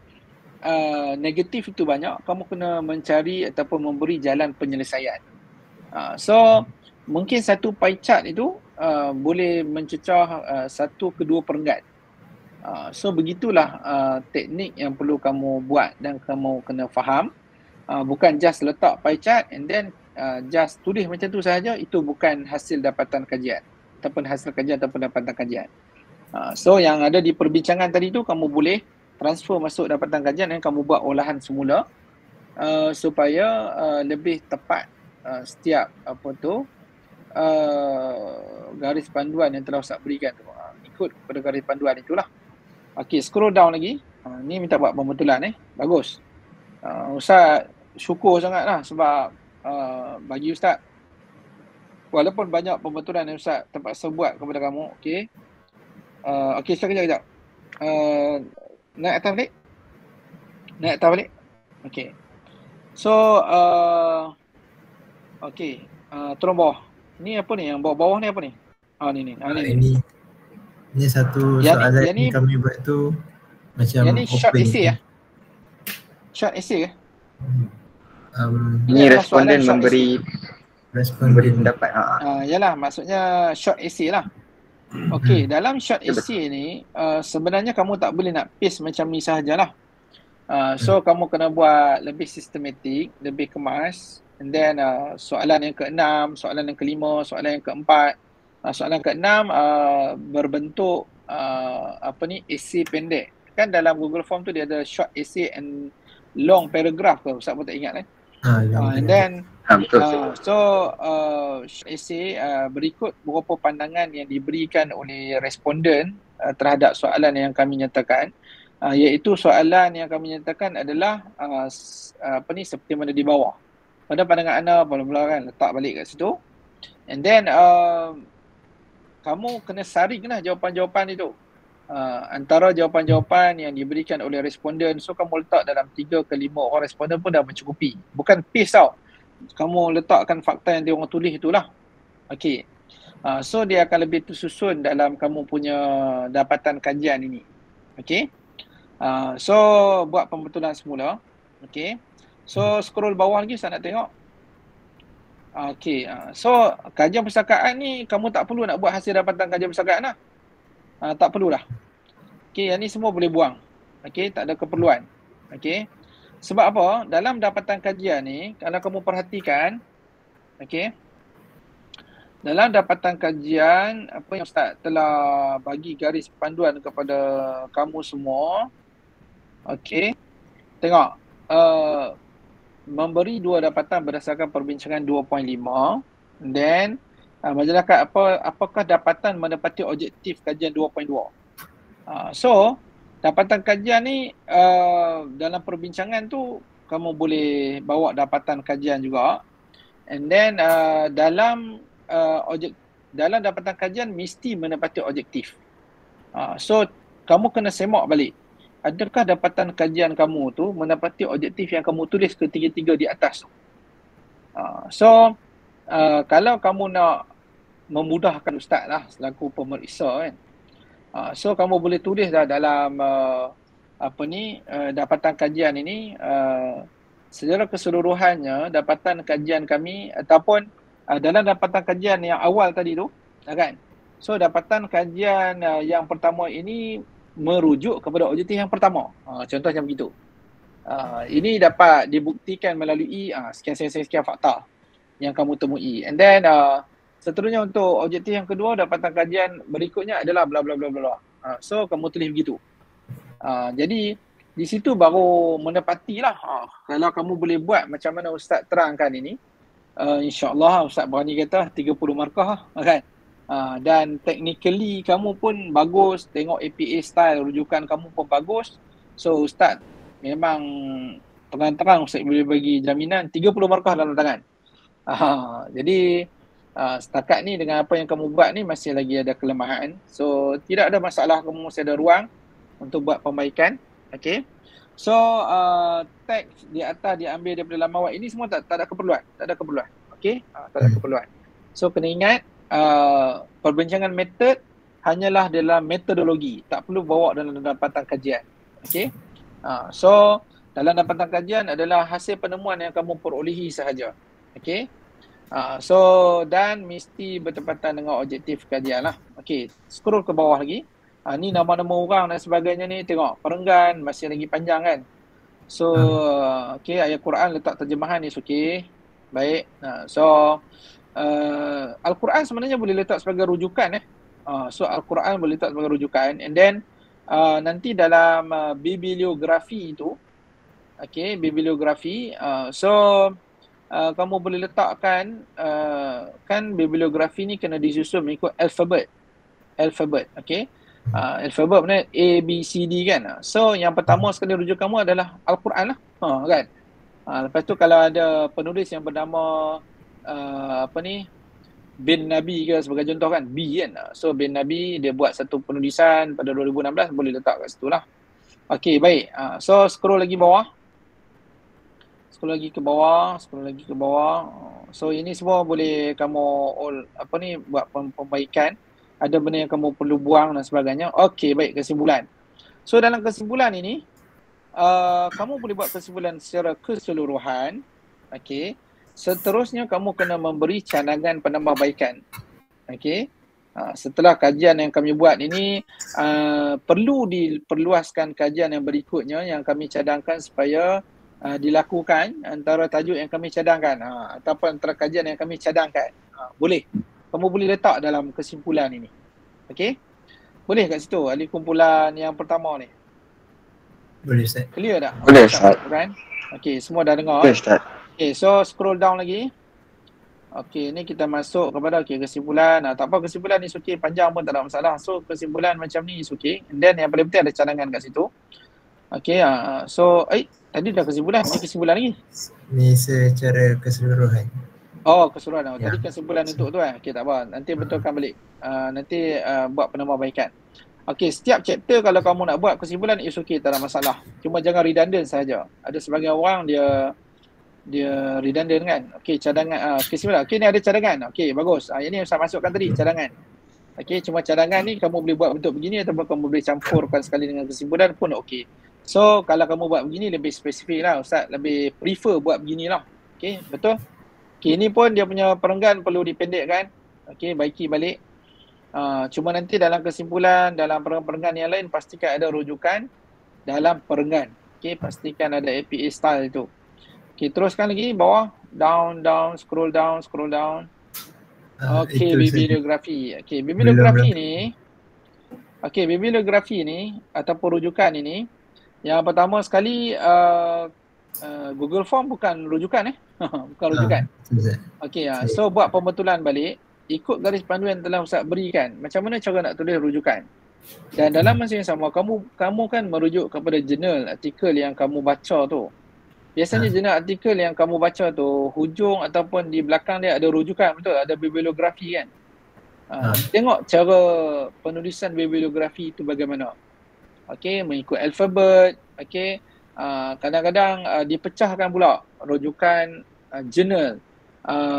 negatif itu banyak, kamu kena mencari ataupun memberi jalan penyelesaian. So mungkin satu pie chart itu boleh mencecah 1 ke 2 perenggan. So begitulah teknik yang perlu kamu buat dan kamu kena faham. Bukan just letak pie chart and then just tulis macam tu sahaja, itu bukan hasil dapatan kajian ataupun hasil kajian ataupun dapatan kajian. So yang ada di perbincangan tadi tu kamu boleh transfer masuk dapatan kajian dan kamu buat olahan semula supaya lebih tepat setiap garis panduan yang telah Ustaz berikan tu. Ikut kepada garis panduan itulah. Okey, scroll down lagi. Ni minta buat pembetulan bagus. Ustaz syukur sangatlah sebab bagi Ustaz, walaupun banyak pembetulan yang Ustaz terpaksa buat kepada kamu. Okey. Okey, sekejap. Naik atas balik. Okey. So okey, turun bawah. Ni apa ni? Yang bawah ni apa ni? Ni. Ini satu soalan yang kami buat tu macam yang ni short essay Short essay ke? Ini responden memberi pendapat. Yalah, maksudnya short essay lah. Okey, dalam short essay ni sebenarnya kamu tak boleh nak paste macam ni sahajalah. So kamu kena buat lebih sistematik, lebih kemas. And then soalan yang ke-6, soalan yang ke-5, soalan yang ke-4, soalan ke-6 berbentuk essay pendek. Kan dalam Google Form tu dia ada short essay and long paragraph ke, Ustaz pun tak ingat and then essay berikut beberapa pandangan yang diberikan oleh responden terhadap soalan yang kami nyatakan, iaitu soalan yang kami nyatakan adalah seperti mana di bawah. Pada pandangan anda, mula-mula kan letak balik kat situ, and then kamu kena saringlah jawapan-jawapan itu antara jawapan-jawapan yang diberikan oleh responden. So kamu letak dalam 3 ke 5 orang responden pun dah mencukupi. Bukan paste out. Kamu letakkan fakta yang dia orang tulis itulah. Okey. So dia akan lebih tersusun dalam kamu punya dapatan kajian ini. Okey. So buat pembetulan semula. Okey. So scroll bawah lagi saya nak tengok. Okey. So kajian perpustakaan ni kamu tak perlu nak buat hasil dapatan kajian perpustakaan lah. Tak perlulah. Okey, yang ni semua boleh buang. Okey, tak ada keperluan. Okey. Sebab apa? Dalam dapatan kajian ni, kalau kamu perhatikan, okey, dalam dapatan kajian, apa yang Ustaz telah bagi garis panduan kepada kamu semua, okey, tengok, memberi 2 dapatan berdasarkan perbincangan 2.5, then masyarakat apakah dapatan mendapati objektif kajian 2.2. So dapatan kajian ni dalam perbincangan tu kamu boleh bawa dapatan kajian juga, and then dalam dapatan kajian mesti mendapati objektif. So kamu kena semak balik, adakah dapatan kajian kamu tu mendapati objektif yang kamu tulis ketiga-tiga di atas tu. So kalau kamu nak memudahkan Ustaz lah selaku pemeriksa kan, so kamu boleh tulis dah dalam dapatan kajian ini secara keseluruhannya dapatan kajian kami ataupun dalam dapatan kajian yang awal tadi tu kan. So dapatan kajian yang pertama ini merujuk kepada objektif yang pertama. Contohnya begitu. Ini dapat dibuktikan melalui sekian fakta yang kamu temui. And then seterusnya untuk objektif yang kedua, dapatan kajian berikutnya adalah bla bla bla bla. So kamu tulis begitu. Jadi di situ baru mendapatilah kalau kamu boleh buat macam mana Ustaz terangkan ini, insya-Allah Ustaz berani kata 30 markah kan. Dan technically kamu pun bagus, tengok APA style rujukan kamu pun bagus. So Ustaz memang terang-terang Ustaz boleh bagi jaminan 30 markah dalam tangan. Jadi setakat ni dengan apa yang kamu buat ni masih lagi ada kelemahan. So tidak ada masalah, kamu masih ada ruang untuk buat perbaikan. Okay. So teks di atas diambil daripada laman web ini semua tak ada keperluan. Okay. Tak ada keperluan. So kena ingat perbincangan metod hanyalah dalam metodologi. Tak perlu bawa dalam dapatan kajian. Okay. So dalam dapatan kajian adalah hasil penemuan yang kamu perolehi sahaja. Okay. So dan mesti bertepatan dengan objektif kajian lah. Okay, scroll ke bawah lagi. Ni nama-nama orang dan sebagainya ni, tengok perenggan masih lagi panjang kan. So okay, ayat Quran letak terjemahan ni okay. Baik. So Al-Quran sebenarnya boleh letak sebagai rujukan so Al-Quran boleh letak sebagai rujukan, and then nanti dalam bibliografi itu, okay, bibliografi, so kamu boleh letakkan kan bibliografi ni kena disusun mengikut alfabet, okay. Alfabet mana A, B, C, D kan. So yang pertama sekali rujuk kamu adalah Al-Quran lah, kan. Lepas tu kalau ada penulis yang bernama bin Nabi ke sebagai contoh kan, B kan. So bin Nabi dia buat satu penulisan pada 2016, boleh letak kat situ lah. Okay, baik. So scroll lagi bawah. Scroll lagi ke bawah. So ini semua boleh kamu buat perbaikan. Ada benda yang kamu perlu buang dan sebagainya. Okay, baik, kesimpulan. So dalam kesimpulan ini kamu boleh buat kesimpulan secara keseluruhan. Okay. Seterusnya kamu kena memberi cadangan penambahbaikan. Okay. Setelah kajian yang kami buat ini, perlu diperluaskan kajian yang berikutnya yang kami cadangkan supaya dilakukan antara tajuk yang kami cadangkan ataupun antara kajian yang kami cadangkan. Boleh. Kamu boleh letak dalam kesimpulan ini. Okay. Boleh kat situ, ahli kumpulan yang pertama ni. Boleh Ustaz. Clear tak? Boleh Ustaz. Okay, semua dah dengar. Boleh Ustaz. Okay, so scroll down lagi. Okay, ni kita masuk kepada kesimpulan. Tak apa, kesimpulan ni okay, panjang pun tak ada masalah. So kesimpulan macam ni okay. And then yang paling penting ada cadangan kat situ. Okay, so tadi dah kesimpulan, ni kesimpulan lagi. Ni secara keseluruhan. Oh, keseluruhan. Tadi kesimpulan untuk tu Okay, tak apa. Nanti betulkan balik. Nanti buat penambahbaikan. Okay, setiap chapter kalau kamu nak buat kesimpulan is okay, tak ada masalah. Cuma jangan redundant sahaja. Ada sebagian orang dia redundant kan. Okay, cadangan. Kesimpulan. Okay, ni ada cadangan. Okay, bagus. Ini saya masukkan tadi, cadangan. Okay, cuma cadangan ni kamu boleh buat bentuk begini ataupun kamu boleh campurkan sekali dengan kesimpulan pun okay. So, kalau kamu buat begini lebih spesifik lah Ustaz. Lebih prefer buat begini lah. Okay, betul? Okay, ni pun dia punya perenggan perlu dipendekkan. Okay, baiki balik. Cuma nanti dalam kesimpulan, dalam perenggan yang lain pastikan ada rujukan dalam perenggan. Okay, pastikan ada APA style itu. Okay, teruskan lagi bawah. Down, scroll down. Okay, bibliografi. Okay, bibliografi ni ataupun rujukan ini, yang pertama sekali Google Form bukan rujukan bukan rujukan. Okay, so buat pembetulan balik, ikut garis panduan yang telah Ustaz berikan. Macam mana cara nak tulis rujukan? Dan dalam masa yang sama, kamu kan merujuk kepada jurnal artikel yang kamu baca tu. Biasanya jurnal artikel yang kamu baca tu, hujung ataupun di belakang dia ada rujukan, betul? Ada bibliografi kan? Tengok cara penulisan bibliografi itu bagaimana. Okay, mengikut alfabet. Okay, kadang-kadang dipecahkan pula rujukan jurnal,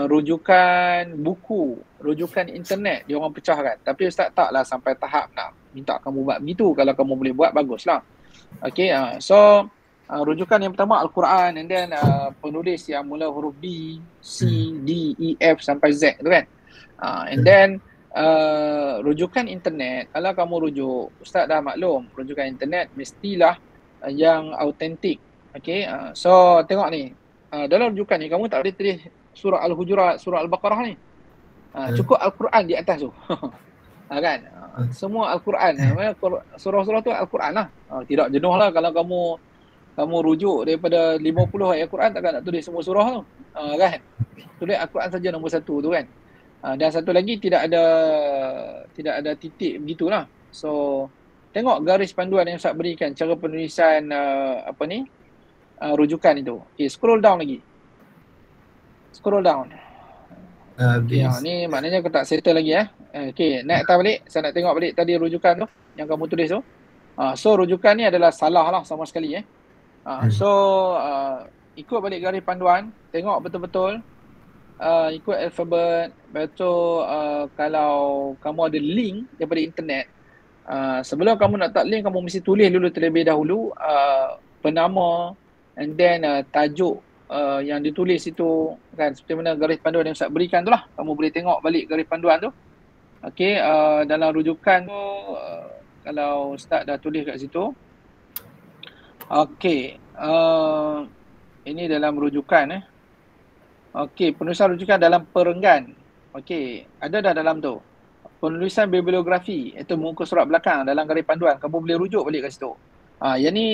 rujukan buku, rujukan internet, dia orang pecahkan. Tapi Ustaz taklah sampai tahap nak minta kamu buat begitu. Kalau kamu boleh buat, baguslah. Okay, so rujukan yang pertama Al-Quran, and then penulis yang mula huruf B, C, D, E, F sampai Z tu kan. And then rujukan internet, kalau kamu rujuk, Ustaz dah maklum, rujukan internet mestilah yang autentik. Okay, so tengok ni, dalam rujukan ni kamu tak boleh tulis surah Al-Hujurat, surah Al-Baqarah ni. Cukup Al-Quran di atas tu. Kan? Semua Al-Quran. Surah-surah tu Al-Quran lah. Tidak jenuh lah kalau kamu rujuk daripada 50 ayat Al-Quran, takkan nak tulis semua surah tu. Kan? Tulis Al-Quran saja nombor 1 tu kan. Dan satu lagi tidak ada titik begitulah. So tengok garis panduan yang Ustaz berikan, cara penulisan rujukan itu. Okay, scroll down lagi. Scroll down. Okay, ni maknanya kau tak settle lagi Okay, naik atas balik. Saya nak tengok balik tadi rujukan tu yang kamu tulis tu. So rujukan ni adalah salah lah sama sekali So ikut balik garis panduan, tengok betul-betul, ikut alfabet. Betul, kalau kamu ada link daripada internet, sebelum kamu nak letak link, kamu mesti tulis dulu terlebih dahulu penama and then tajuk yang ditulis itu kan, seperti mana garis panduan yang Ustaz berikan tu lah. Kamu boleh tengok balik garis panduan tu. Okay, dalam rujukan tu kalau Ustaz dah tulis kat situ. Okay, ini dalam rujukan Okay, penulisan rujukan dalam perenggan. Okay, ada dah dalam tu. Penulisan bibliografi, itu muka surat belakang dalam garis panduan. Kamu boleh rujuk balik kat situ. Yang ni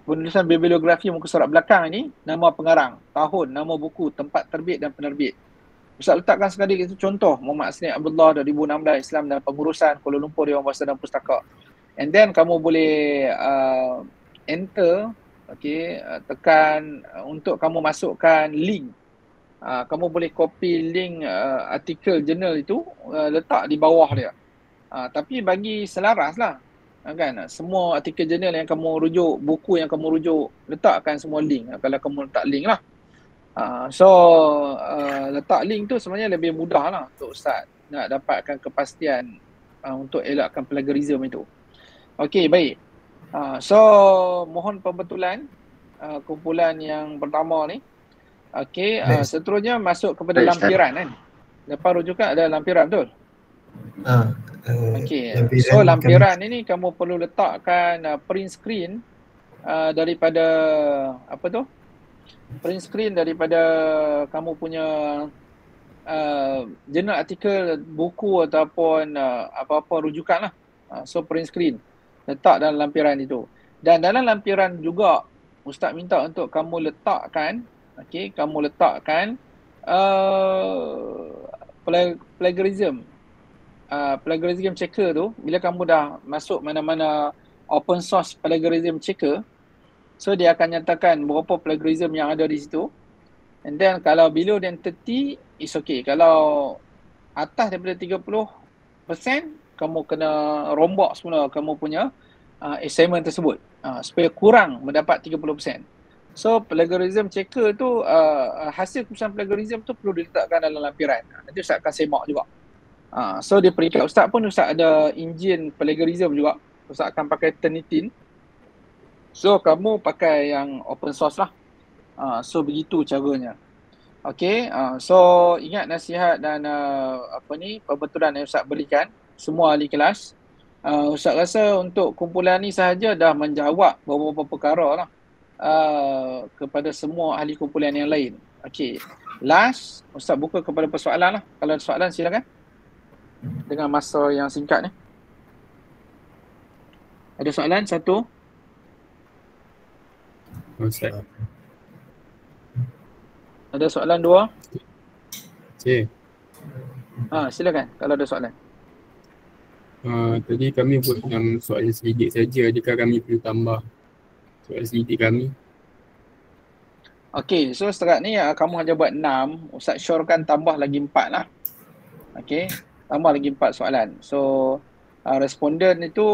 penulisan bibliografi muka surat belakang ini, nama pengarang, tahun, nama buku, tempat terbit dan penerbit. Ustaz letakkan sekali itu contoh, Muhammad Asni Abdullah 2016, Islam dan Pengurusan, Kuala Lumpur, Dewan Bahasa dan Pustaka. And then kamu boleh enter, okay, tekan untuk kamu masukkan link. Kamu boleh copy link artikel jurnal itu, letak di bawah dia. Tapi bagi selaras lah, kan, semua artikel jurnal yang kamu rujuk, buku yang kamu rujuk, letakkan semua link kalau kamu letak link lah. Letak link tu sebenarnya lebih mudah lah untuk Ustaz nak dapatkan kepastian untuk elakkan plagiarism itu. Okey, baik. Mohon pembetulan kumpulan yang pertama ni. Okey, seterusnya masuk kepada lampiran kan. Lepas rujukan ada lampiran, betul? Okey, so lampiran ini kamu perlu letakkan print screen daripada apa tu? Print screen daripada kamu punya jurnal, artikel, buku ataupun apa-apa rujukan lah. So print screen, letak dalam lampiran itu. Dan dalam lampiran juga Ustaz minta untuk kamu letakkan, okey, kamu letakkan plagiarism. Plagiarism checker tu, bila kamu dah masuk mana-mana open source plagiarism checker, so dia akan nyatakan berapa plagiarism yang ada di situ. And then kalau below than 30, is okay. Kalau atas daripada 30%, kamu kena rombak semula kamu punya assignment tersebut supaya kurang mendapat 30%. So plagiarism checker tu, hasil keputusan plagiarism tu perlu diletakkan dalam lampiran. Nanti Ustaz akan semak juga. So di peringkat Ustaz pun Ustaz ada engine plagiarism juga. Ustaz akan pakai Turnitin. So kamu pakai yang open source lah. So begitu caranya. Okay, so ingat nasihat dan pembetulan yang Ustaz berikan semua ahli kelas. Ustaz rasa untuk kumpulan ni sahaja dah menjawab beberapa perkara lah kepada semua ahli kumpulan yang lain. Okay, last Ustaz buka kepada persoalan lah. Kalau ada soalan silakan. Dengan masa yang singkat ni. Ada soalan satu? Ustaz. Ada soalan dua? Cik. Silakan kalau ada soalan. Tadi kami buat yang soalan sedikit saja, adakah kami perlu tambah soalan sedikit kami? Okey, so setakat ni kamu hanya buat 6, Ustaz syorkan tambah lagi 4 lah. Okey, tambah lagi 4 soalan. So responden itu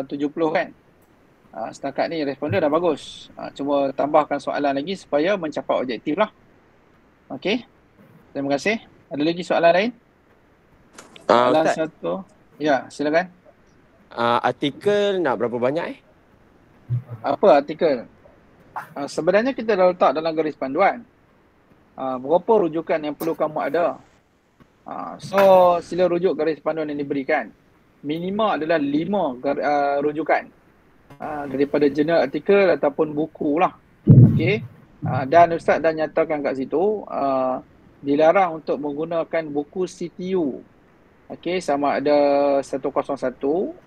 70 kan. Setakat ni responden dah bagus. Cuma tambahkan soalan lagi supaya mencapai objektif lah. Okey, terima kasih. Ada lagi soalan lain? Soalan Ustaz, satu. Ya, silakan. Artikel nak berapa banyak Apa artikel? Sebenarnya kita dah letak dalam garis panduan. Berapa rujukan yang perlu kamu ada. So sila rujuk garis panduan yang diberikan. Minimal adalah 5 rujukan. Daripada jurnal, artikel ataupun buku lah. Okey. Dan Ustaz dah nyatakan kat situ dilarang untuk menggunakan buku CTU. Okey, sama ada 101,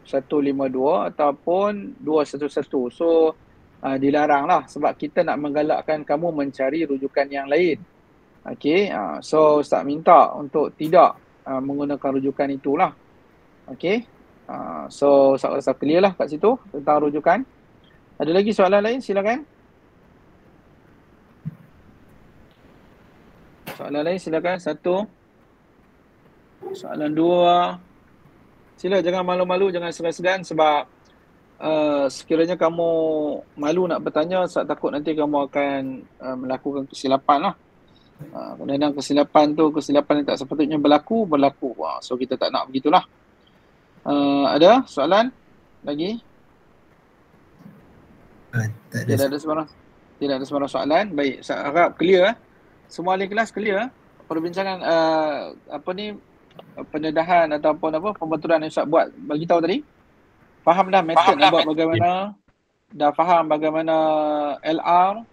152 ataupun 211. So dilarang lah sebab kita nak menggalakkan kamu mencari rujukan yang lain. Okey, so Ustaz minta untuk tidak menggunakan rujukan itulah. Okey, So saya rasa clear lah kat situ tentang rujukan. Ada lagi soalan lain? Silakan. Soalan lain silakan. 1. Soalan 2. Sila, jangan malu-malu, jangan segan-segan sebab sekiranya kamu malu nak bertanya, saya takut nanti kamu akan melakukan kesilapan lah. Kadang-kadang kesilapan yang tak sepatutnya berlaku. So kita tak nak begitulah. Ada soalan lagi? Tidak ada sebarang soalan. Baik, saya harap clear. Semua ahli kelas clear. Perbincangan pendedahan ataupun pembentulan yang Ustaz buat bagi tahu tadi. Faham dah method nak buat bagaimana, dah faham bagaimana LR,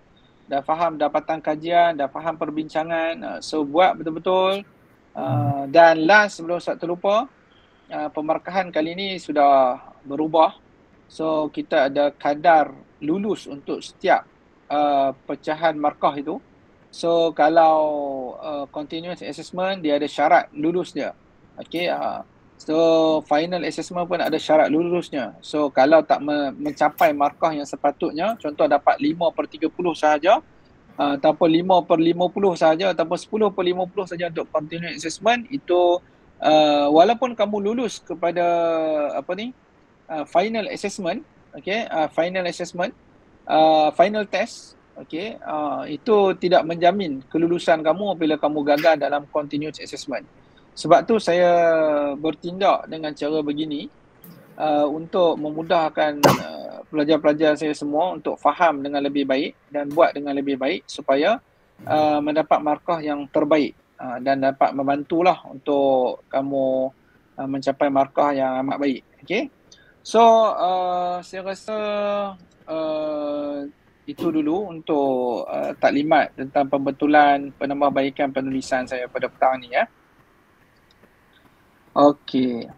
dah faham dapatan kajian, dah faham perbincangan. So buat betul-betul. Dan last, sebelum Ustaz terlupa, pemarkahan kali ini sudah berubah. So kita ada kadar lulus untuk setiap pecahan markah itu. So kalau continuous assessment dia ada syarat lulus dia. Okay, so final assessment pun ada syarat lulusnya. So kalau tak mencapai markah yang sepatutnya, contoh dapat 5/30 sahaja, ataupun 5/50 sahaja, ataupun 10/50 sahaja untuk continuous assessment, itu walaupun kamu lulus kepada final assessment, okay, final test, okay, itu tidak menjamin kelulusan kamu bila kamu gagal dalam continuous assessment. Sebab tu saya bertindak dengan cara begini untuk memudahkan pelajar-pelajar saya semua untuk faham dengan lebih baik dan buat dengan lebih baik supaya mendapat markah yang terbaik dan dapat membantulah untuk kamu mencapai markah yang amat baik. Okay. So saya rasa itu dulu untuk taklimat tentang pembetulan penambahbaikan penulisan saya pada petang ni ya. Okey.